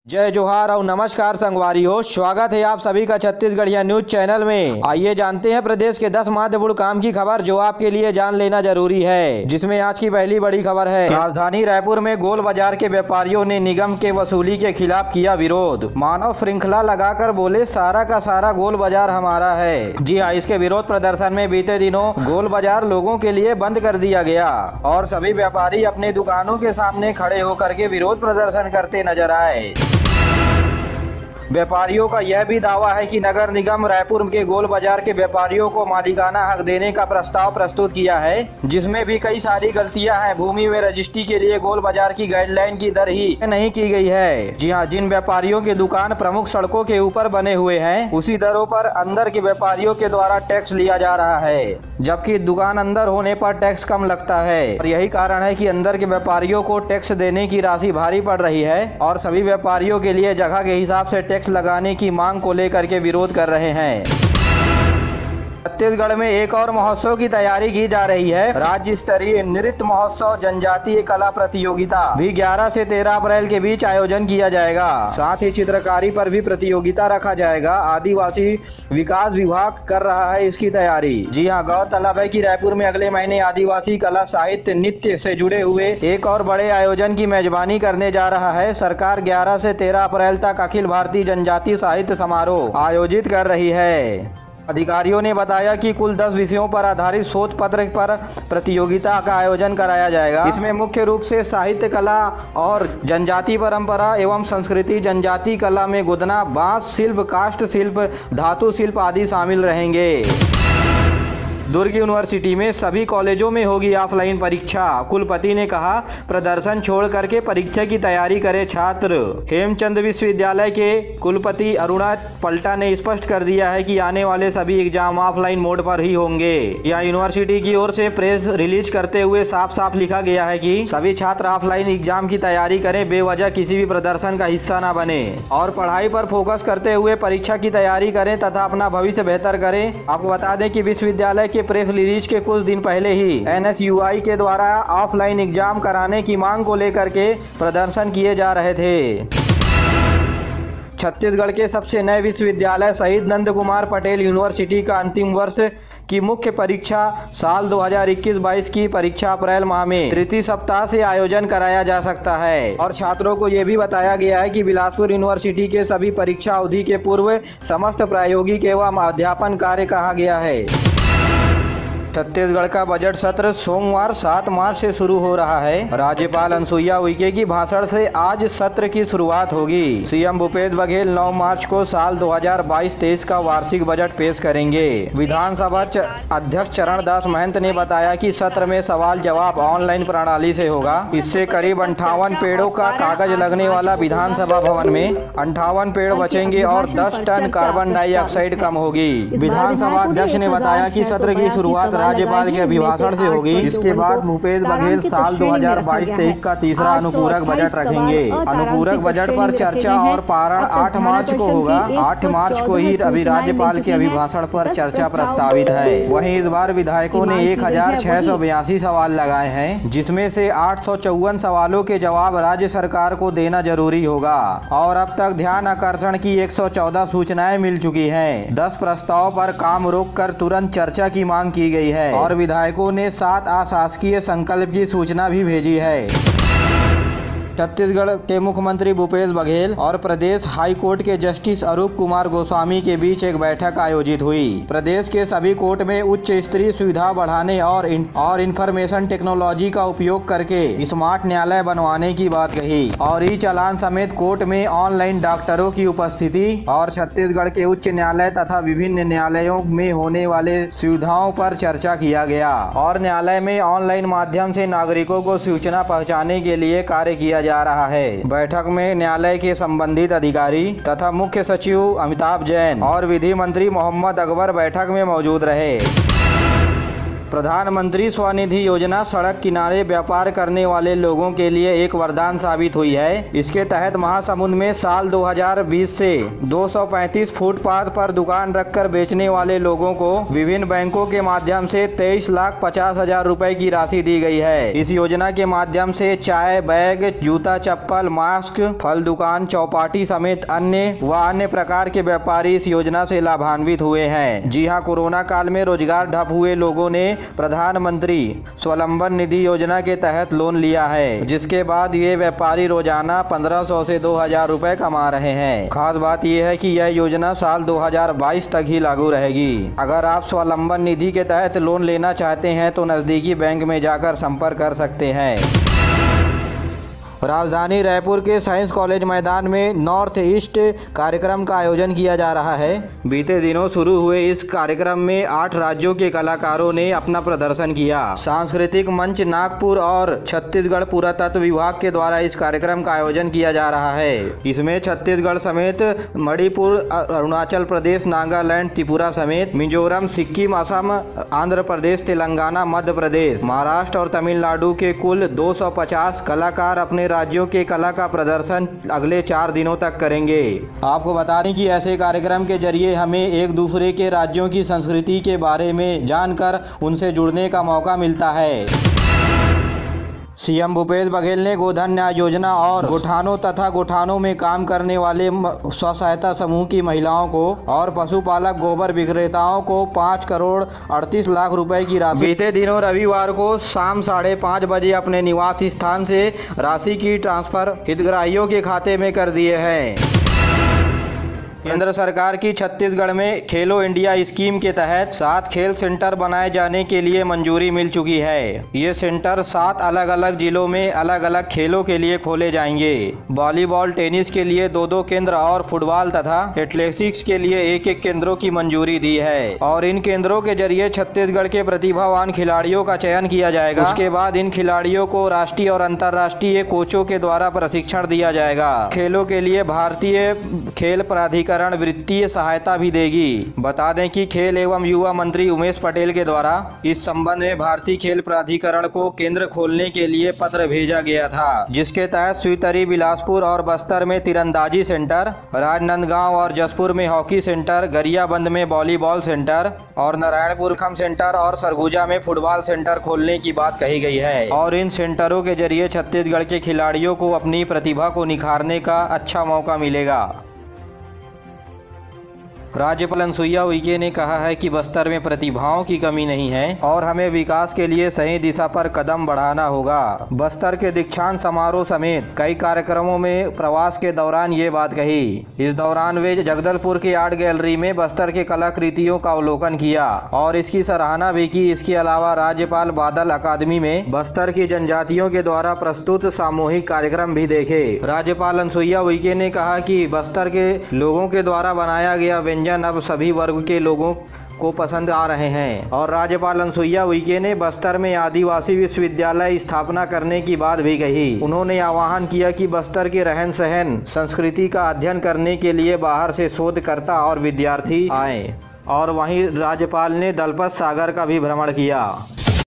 जय जोहार और नमस्कार संगवारियों, स्वागत है आप सभी का छत्तीसगढ़िया न्यूज चैनल में। आइए जानते हैं प्रदेश के 10 महत्वपूर्ण काम की खबर जो आपके लिए जान लेना जरूरी है, जिसमें आज की पहली बड़ी खबर है। राजधानी रायपुर में गोल बाजार के व्यापारियों ने निगम के वसूली के खिलाफ किया विरोध। मानव श्रृंखला लगाकर बोले सारा का सारा गोल बाजार हमारा है। जी हाँ, इसके विरोध प्रदर्शन में बीते दिनों गोल बाजार लोगों के लिए बंद कर दिया गया और सभी व्यापारी अपने दुकानों के सामने खड़े होकर के विरोध प्रदर्शन करते नजर आए। व्यापारियों का यह भी दावा है कि नगर निगम रायपुर के गोल बाजार के व्यापारियों को मालिकाना हक देने का प्रस्ताव प्रस्तुत किया है, जिसमें भी कई सारी गलतियां हैं। भूमि में रजिस्ट्री के लिए गोल बाजार की गाइडलाइन की दर ही नहीं की गई है। जी हां, जिन व्यापारियों के दुकान प्रमुख सड़कों के ऊपर बने हुए हैं, उसी दरों पर अंदर के व्यापारियों के द्वारा टैक्स लिया जा रहा है, जबकि दुकान अंदर होने पर टैक्स कम लगता है। और यही कारण है कि अंदर के व्यापारियों को टैक्स देने की राशि भारी पड़ रही है और सभी व्यापारियों के लिए जगह के हिसाब से टैक्स लगाने की मांग को लेकर के विरोध कर रहे हैं। छत्तीसगढ़ में एक और महोत्सव की तैयारी की जा रही है। राज्य स्तरीय नृत्य महोत्सव जनजातीय कला प्रतियोगिता भी 11 से 13 अप्रैल के बीच आयोजन किया जाएगा। साथ ही चित्रकारी पर भी प्रतियोगिता रखा जाएगा। आदिवासी विकास विभाग कर रहा है इसकी तैयारी। जी हाँ, गौरतलब है कि रायपुर में अगले महीने आदिवासी कला साहित्य नृत्य से जुड़े हुए एक और बड़े आयोजन की मेजबानी करने जा रहा है। सरकार 11 से 13 अप्रैल तक अखिल भारतीय जनजातीय साहित्य समारोह आयोजित कर रही है। अधिकारियों ने बताया कि कुल 10 विषयों पर आधारित शोध पत्र पर प्रतियोगिता का आयोजन कराया जाएगा। इसमें मुख्य रूप से साहित्य कला और जनजातीय परंपरा एवं संस्कृति, जनजातीय कला में गुदना, बांस शिल्प, काष्ठ शिल्प, धातु शिल्प आदि शामिल रहेंगे। दुर्ग यूनिवर्सिटी में सभी कॉलेजों में होगी ऑफलाइन परीक्षा। कुलपति ने कहा प्रदर्शन छोड़ करके परीक्षा की तैयारी करे छात्र। हेमचंद विश्वविद्यालय के कुलपति अरुणा पल्टा ने स्पष्ट कर दिया है कि आने वाले सभी एग्जाम ऑफलाइन मोड पर ही होंगे। यह यूनिवर्सिटी की ओर से प्रेस रिलीज करते हुए साफ साफ लिखा गया है कि सभी छात्र ऑफलाइन एग्जाम की तैयारी करें, बेवजह किसी भी प्रदर्शन का हिस्सा न बने और पढ़ाई पर फोकस करते हुए परीक्षा की तैयारी करें तथा अपना भविष्य बेहतर करें। आपको बता दें कि विश्वविद्यालय के प्रेस रिलीज के कुछ दिन पहले ही NSUI के द्वारा ऑफलाइन एग्जाम कराने की मांग को लेकर के प्रदर्शन किए जा रहे थे। छत्तीसगढ़ के सबसे नए विश्वविद्यालय शहीद नंद कुमार पटेल यूनिवर्सिटी का अंतिम वर्ष की मुख्य परीक्षा साल 2021-22 की परीक्षा अप्रैल माह में तृतीय सप्ताह से आयोजन कराया जा सकता है और छात्रों को यह भी बताया गया है कि बिलासपुर यूनिवर्सिटी के सभी परीक्षा अवधि के पूर्व समस्त प्रायोगिक एवं अध्यापन कार्य कहा गया है। छत्तीसगढ़ का बजट सत्र सोमवार 7 मार्च से शुरू हो रहा है। राज्यपाल अनुसुईया उइके की भाषण से आज सत्र की शुरुआत होगी। सीएम भूपेश बघेल 9 मार्च को साल 2022-23 का वार्षिक बजट पेश करेंगे। विधानसभा अध्यक्ष चरणदास महंत ने बताया कि सत्र में सवाल जवाब ऑनलाइन प्रणाली से होगा। इससे करीब 58 पेड़ों का कागज लगने वाला विधानसभा भवन में 58 पेड़ बचेंगे और 10 टन कार्बन डाइऑक्साइड कम होगी। विधानसभा अध्यक्ष ने बताया कि सत्र की शुरुआत राज्यपाल के अभिभाषण से होगी। इसके बाद भूपेश बघेल साल 2022-23 का तीसरा अनुपूरक बजट रखेंगे। अनुपूरक बजट पर चर्चा और पारण 8 मार्च को होगा। 8 मार्च को ही अभी राज्यपाल के अभिभाषण पर चर्चा प्रस्तावित है। वहीं इस बार विधायकों ने 1682 सवाल लगाए हैं, जिसमें से 854 सवालों के जवाब राज्य सरकार को देना जरूरी होगा और अब तक ध्यान आकर्षण की 114 सूचनाएं मिल चुकी हैं। 10 प्रस्ताव पर काम रोककर तुरंत चर्चा की मांग की गई है और विधायकों ने 7 अशासकीय संकल्प की सूचना भी भेजी है। छत्तीसगढ़ के मुख्यमंत्री भूपेश बघेल और प्रदेश हाई कोर्ट के जस्टिस अरूप कुमार गोस्वामी के बीच एक बैठक आयोजित हुई। प्रदेश के सभी कोर्ट में उच्च स्तरीय सुविधा बढ़ाने और इंफॉर्मेशन टेक्नोलॉजी का उपयोग करके स्मार्ट न्यायालय बनवाने की बात कही और ई चालान समेत कोर्ट में ऑनलाइन डॉक्टरों की उपस्थिति और छत्तीसगढ़ के उच्च न्यायालय तथा विभिन्न न्यायालयों में होने वाले सुविधाओं पर चर्चा किया गया और न्यायालय में ऑनलाइन माध्यम से नागरिकों को सूचना पहुँचाने के लिए कार्य किया जा रहा है। बैठक में न्यायालय के संबंधित अधिकारी तथा मुख्य सचिव अमिताभ जैन और विधि मंत्री मोहम्मद अकबर बैठक में मौजूद रहे। प्रधानमंत्री स्वनिधि योजना सड़क किनारे व्यापार करने वाले लोगों के लिए एक वरदान साबित हुई है। इसके तहत महासमुंद में साल 2020 से 235 फुटपाथ पर दुकान रखकर बेचने वाले लोगों को विभिन्न बैंकों के माध्यम से 23,50,000 रुपए की राशि दी गई है। इस योजना के माध्यम से चाय, बैग, जूता, चप्पल, मास्क, फल दुकान, चौपाटी समेत अन्य प्रकार के व्यापारी इस योजना से लाभान्वित हुए हैं। जी हां, कोरोना काल में रोजगार ठप हुए लोगों ने प्रधानमंत्री स्वावलंबन निधि योजना के तहत लोन लिया है, जिसके बाद ये व्यापारी रोजाना 1500 से 2000 रुपए कमा रहे हैं। खास बात यह है कि यह योजना साल 2022 तक ही लागू रहेगी। अगर आप स्वावलंबन निधि के तहत लोन लेना चाहते हैं तो नजदीकी बैंक में जाकर संपर्क कर सकते हैं। राजधानी रायपुर के साइंस कॉलेज मैदान में नॉर्थ ईस्ट कार्यक्रम का आयोजन किया जा रहा है। बीते दिनों शुरू हुए इस कार्यक्रम में 8 राज्यों के कलाकारों ने अपना प्रदर्शन किया। सांस्कृतिक मंच नागपुर और छत्तीसगढ़ पुरातत्व विभाग के द्वारा इस कार्यक्रम का आयोजन किया जा रहा है। इसमें छत्तीसगढ़ समेत मणिपुर, अरुणाचल प्रदेश, नागालैंड, त्रिपुरा समेत मिजोरम, सिक्किम, असम, आंध्र प्रदेश, तेलंगाना, मध्य प्रदेश, महाराष्ट्र और तमिलनाडु के कुल 250 कलाकार अपने राज्यों के कला का प्रदर्शन अगले 4 दिनों तक करेंगे। आपको बता दें कि ऐसे कार्यक्रम के जरिए हमें एक दूसरे के राज्यों की संस्कृति के बारे में जानकर उनसे जुड़ने का मौका मिलता है। सीएम भूपेश बघेल ने गोधन न्याय योजना और गोठानों तथा गोठानों में काम करने वाले स्व सहायता समूह की महिलाओं को और पशुपालक गोबर विक्रेताओं को 5 करोड़ 38 लाख रुपए की राशि बीते दिनों रविवार को शाम 5:30 बजे अपने निवास स्थान से राशि की ट्रांसफर हितग्राहियों के खाते में कर दिए हैं। केंद्र सरकार की छत्तीसगढ़ में खेलो इंडिया स्कीम के तहत 7 खेल सेंटर बनाए जाने के लिए मंजूरी मिल चुकी है। ये सेंटर 7 अलग अलग जिलों में अलग अलग खेलों के लिए खोले जाएंगे। वॉलीबॉल, टेनिस के लिए 2-2 केंद्र और फुटबॉल तथा एथलेटिक्स के लिए 1-1 केंद्रों की मंजूरी दी है। और इन केंद्रों के जरिए छत्तीसगढ़ के प्रतिभावान खिलाड़ियों का चयन किया जाएगा। उसके बाद इन खिलाड़ियों को राष्ट्रीय और अंतर्राष्ट्रीय कोचों के द्वारा प्रशिक्षण दिया जाएगा। खेलों के लिए भारतीय खेल प्राधिकरण वित्तीय सहायता भी देगी। बता दें कि खेल एवं युवा मंत्री उमेश पटेल के द्वारा इस संबंध में भारतीय खेल प्राधिकरण को केंद्र खोलने के लिए पत्र भेजा गया था, जिसके तहत स्वीतरी, बिलासपुर और बस्तर में तीरंदाजी सेंटर, राजनांदगांव और जसपुर में हॉकी सेंटर, गरियाबंद में वॉलीबॉल सेंटर और नारायणपुर खम सेंटर और सरगुजा में फुटबॉल सेंटर खोलने की बात कही गई है। और इन सेंटरों के जरिए छत्तीसगढ़ के खिलाड़ियों को अपनी प्रतिभा को निखारने का अच्छा मौका मिलेगा। राज्यपाल अनुसुईया उइके ने कहा है कि बस्तर में प्रतिभाओं की कमी नहीं है और हमें विकास के लिए सही दिशा पर कदम बढ़ाना होगा। बस्तर के दीक्षांत समारोह समेत कई कार्यक्रमों में प्रवास के दौरान ये बात कही। इस दौरान वे जगदलपुर के आर्ट गैलरी में बस्तर के कलाकृतियों का अवलोकन किया और इसकी सराहना भी की। इसके अलावा राज्यपाल बादल अकादमी में बस्तर की जनजातियों के द्वारा प्रस्तुत सामूहिक कार्यक्रम भी देखे। राज्यपाल अनुसुईया उइके ने कहा कि बस्तर के लोगों के द्वारा बनाया गया व्यंजन अब सभी वर्ग के लोगों को पसंद आ रहे हैं। और राज्यपाल अनुसुईया उइके ने बस्तर में आदिवासी विश्वविद्यालय स्थापना करने की बात भी कही। उन्होंने आह्वान किया कि बस्तर के रहन सहन संस्कृति का अध्ययन करने के लिए बाहर से शोधकर्ता और विद्यार्थी आए। और वहीं राज्यपाल ने दलपत सागर का भी भ्रमण किया।